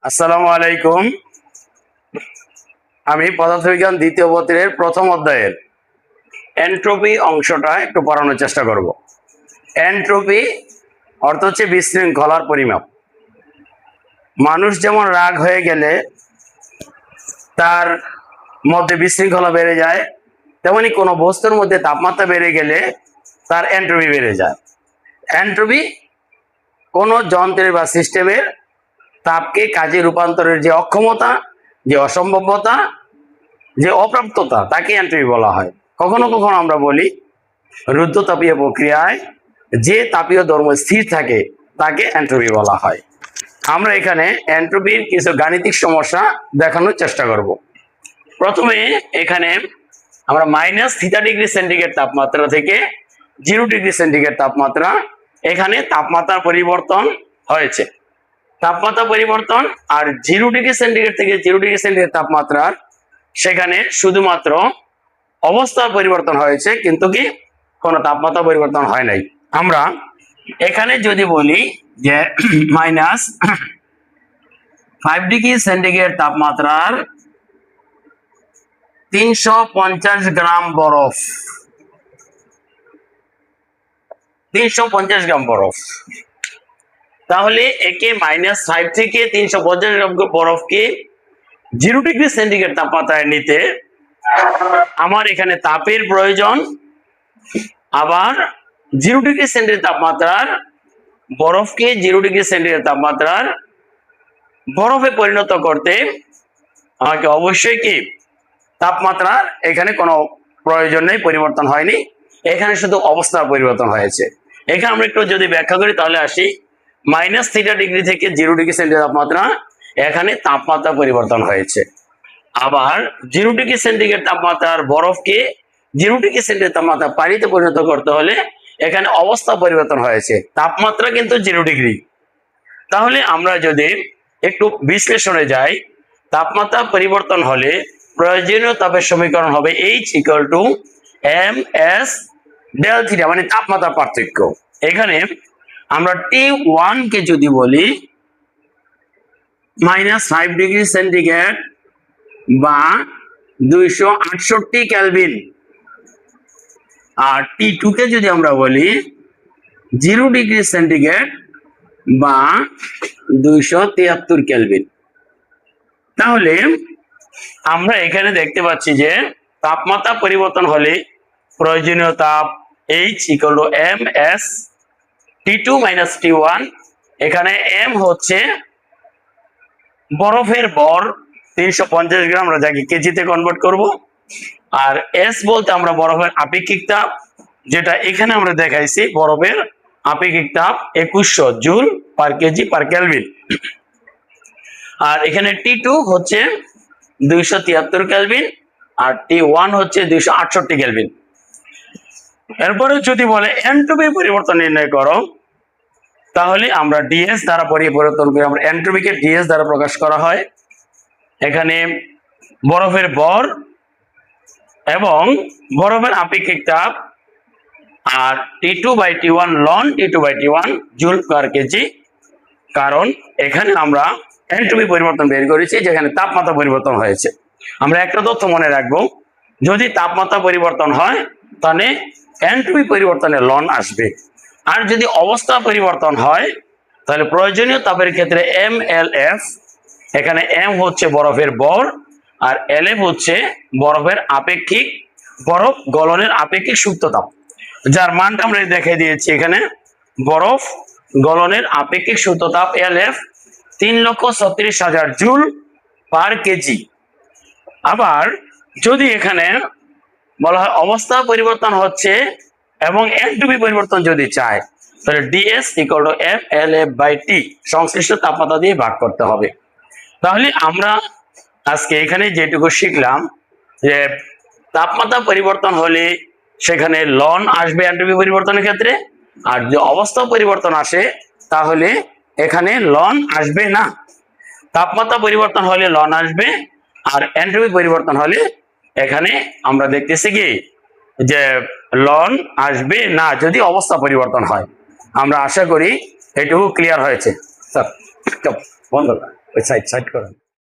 আসসালামু আলাইকুম। আমি পদার্থবিজ্ঞান দ্বিতীয় বছরের প্রথম অধ্যায়ের এন্ট্রপি অংশটা একটু পড়ানোর চেষ্টা করব। এন্ট্রপি অর্থ হচ্ছে বিশৃঙ্খলার পরিমাপ। মানুষ যেমন রাগ হয়ে গেলে তার মধ্যে বিশৃঙ্খলা বেড়ে যায়, তেমনি কোনো বস্তুর মধ্যে তাপমাত্রা বেড়ে গেলে তার এন্ট্রপি বেড়ে যায়। এন্ট্রপি কোনো যন্ত্রের বা সিস্টেমের তাপকে কাজে রূপান্তরের যে অক্ষমতা, যে অসম্ভবতা, যে অপ্রাপ্ততা, তাকে এন্ট্রপি বলা হয়। কখনো কখনো আমরা বলি রুদ্ধতাপীয় প্রক্রিয়ায় যে তাপীয় ধর্ম স্থির থাকে তাকে এন্ট্রপি বলা হয়। আমরা এখানে এন্ট্রপির কিছু গাণিতিক সমস্যা দেখানোর চেষ্টা করব। প্রথমে এখানে আমরা -θ°C তাপমাত্রা থেকে 0°C তাপমাত্রা, এখানে তাপমাত্রার পরিবর্তন হয়েছে। তাপমাত্রা পরিবর্তন আর 0°C থেকে 0°C তাপমাত্রার সেখানে শুধুমাত্র অবস্থার পরিবর্তন হয়েছে, কিন্তু কি কোনো তাপমাত্রা পরিবর্তন হয় নাই। আমরা এখানে যদি বলি যে -5°C তাপমাত্রার 350 গ্রাম বরফ, 350 গ্রাম বরফ, তাহলে একে -5 থেকে 350 গ্রাম বরফকে 0°C তাপমাত্রায় নিতে আমার এখানে তাপের প্রয়োজন, আবার 0°C তাপমাত্রার বরফকে 0°C তাপমাত্রার বরফে পরিণত করতে আমাকে অবশ্যই কি তাপমাত্রার এখানে কোনো প্রয়োজন নেই, পরিবর্তন হয়নি, এখানে শুধু অবস্থার পরিবর্তন হয়েছে। এখানে আমরা একটু যদি ব্যাখ্যা করি তাহলে আসি -θ° থেকে 0°C তাপমাত্রা, এখানে তাপমাত্রা পরিবর্তন হয়েছে। আবার 0°C তাপমাত্রার বরফকে 0°C তাপমাত্রা পানিতে পরিণত করতে হলে এখানে অবস্থা পরিবর্তন হয়েছে, তাপমাত্রা কিন্তু 0°। তাহলে আমরা যদি একটু বিশ্লেষণে যাই, তাপমাত্রা পরিবর্তন হলে প্রয়োজনীয় তাপের সমীকরণ হবে H = mS∆θ, মানে তাপমাত্রা পার্থক্য। এখানে আমরা T1 কে যদি বলি -5°C বা 268 কেলভিন, আর T2 কে যদি আমরা বলি 0°C বা 273 কেলভিন, তাহলে আমরা এখানে দেখতে পাচ্ছি যে তাপমাত্রা পরিবর্তন হলে প্রয়োজনীয় তাপ H = mS T2 - T1। এখানে m হচ্ছে বরফের ভর 350 গ্রাম, আমরা যাকে কেজিতে কনভার্ট করব, আর S বলতে আমরা বরফের আপেক্ষিক তাপ, যেটা এখানে আমরা দেখাইছি বরফের আপেক্ষিক তাপ 2100 joule per KG per kelvin. আর এখানে T2 হচ্ছে 273 কেলভিন আর T1 হচ্ছে 268 কেলভিন। এরপরে যদি বলে এন্ট্রপি পরিবর্তন নির্ণয় করো, তাহলে আমরা ডিএস দ্বারা পরিবর্তন করি। আমরা এন্ট্রপিকে ডিএস দ্বারা প্রকাশ করা হয়। এখানে বরফের ভর এবং বরফের আপেক্ষিক তাপ, আর T2/T1 লন T2/T1 জুল পার কেজি, কারণ এখানে আমরা এন্ট্রপি পরিবর্তন বের করেছি যেখানে তাপমাত্রা পরিবর্তন হয়েছে। আমরা একটা তথ্য মনে রাখবো, যদি তাপমাত্রা পরিবর্তন হয় তাহলে এন্ট্রপি পরিবর্তনে লন আসবে, আর যদি অবস্থা পরিবর্তন হয় তাহলে প্রয়োজনীয় তাপের ক্ষেত্রে mLF, এখানে m হচ্ছে বরফের ভর আর LF হচ্ছে বরফের আপেক্ষিক, বরফ গলনের আপেক্ষিক সুপ্ত তাপ, যার মানটা আমরা দেখাই দিয়েছি। এখানে বরফ গলনের আপেক্ষিক সুপ্ত তাপ LF 3,36,000 জুল পার কেজি। আবার যদি এখানে বলা হয় অবস্থা পরিবর্তন হচ্ছে এবং এন্ট্রপি পরিবর্তন যদি চায়, তাহলে DS = mLF/T, সংশ্লিষ্ট তাপমাত্রা দিয়ে ভাগ করতে হবে। তাহলে আমরা আজকে এখানে যেটুকু শিখলাম যে তাপমাত্রা পরিবর্তন হলে সেখানে লন আসবে এন্ট্রপি পরিবর্তনের ক্ষেত্রে, আর যদি অবস্থা পরিবর্তন আসে তাহলে এখানে লন আসবে না। তাপমাত্রা পরিবর্তন হলে লন আসবে, আর এন্ট্রপি পরিবর্তন হলে এখানে আমরা দেখতেছি কি যে লন আসবে না যদি অবস্থা পরিবর্তন হয়। আমরা আশা করি এটুকু ক্লিয়ার হয়েছে। স্যার বন্ধ। ওই সাইড সাইড করেন।